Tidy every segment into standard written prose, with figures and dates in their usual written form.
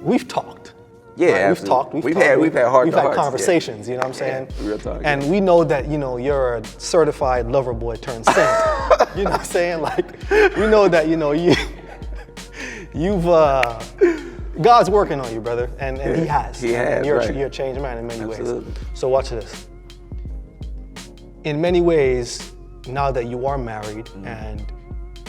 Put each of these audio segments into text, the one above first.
We've talked. Yeah, right? We've talked. We've had conversations. You know what I'm saying? Yeah, real talk. And we know that you're a certified lover boy turned saint. You know what I'm saying? Like we know that you've God's working on you, brother, and He has. He has. You're right. a changed man in many Absolutely. ways. So watch this. In many ways, now that you are married and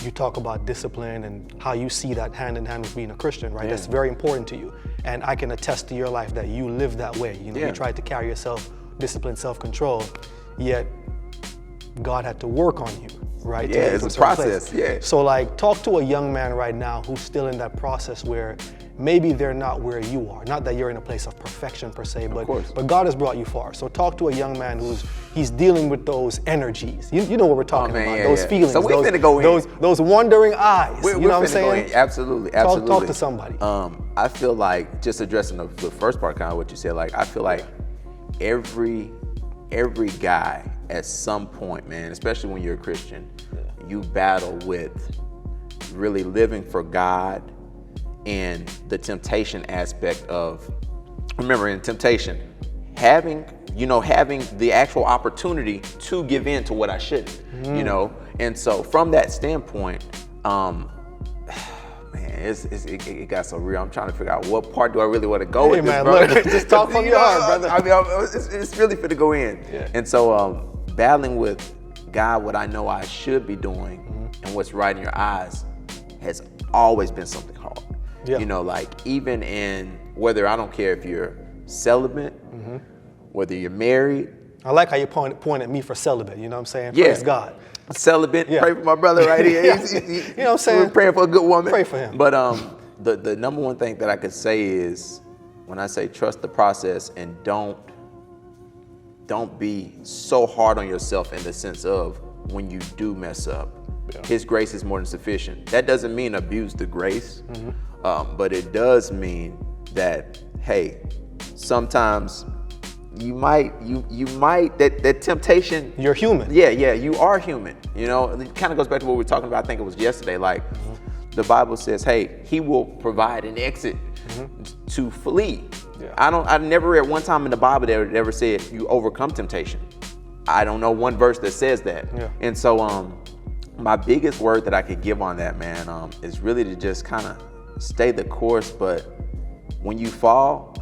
you talk about discipline and how you see that hand in hand with being a Christian, right? Yeah. That's very important to you. And I can attest to your life that you live that way. You tried to carry yourself, discipline, self-control, yet God had to work on you, right? Yeah, it's a process, yeah. So like, talk to a young man right now who's still in that process where maybe they're not where you are. Not that you're in a place of perfection per se, but God has brought you far. So talk to a young man he's dealing with those energies. You know what we're talking about, those feelings. So we're finna go in. Those wandering eyes. You know what I'm saying? Absolutely. Talk to somebody. I feel like, just addressing the first part, kind of what you said, like I feel like every guy at some point, man, especially when you're a Christian, you battle with really living for God and the temptation aspect of, remember in temptation, having the actual opportunity to give in to what I shouldn't, And so from that standpoint, it got so real. I'm trying to figure out what part do I really want to go with this, bro. Look, just talk from your heart, brother. I mean, it's really fit to go in. Yeah. And so battling with God, what I know I should be doing and what's right in your eyes has always been something hard. Yeah. Like even in whether, I don't care if you're celibate, whether you're married. I like how you point at me for celibate, you know what I'm saying? Yeah. Praise God. Celibate, pray for my brother right here. You know what I'm saying? We're praying for a good woman. Pray for him. But the number one thing that I could say is, when I say trust the process and don't be so hard on yourself in the sense of when you do mess up, His grace is more than sufficient. That doesn't mean abuse the grace, but it does mean that, hey, sometimes you might that temptation. You're human. Yeah, you are human. It kind of goes back to what we were talking about. I think it was yesterday. Like the Bible says, hey, He will provide an exit to flee. Yeah. I never read one time in the Bible that it ever said you overcome temptation. I don't know one verse that says that. Yeah. And so my biggest word that I could give on that, man, is really to just kind of stay the course. But when you fall,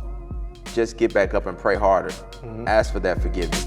just get back up and pray harder. Ask for that forgiveness.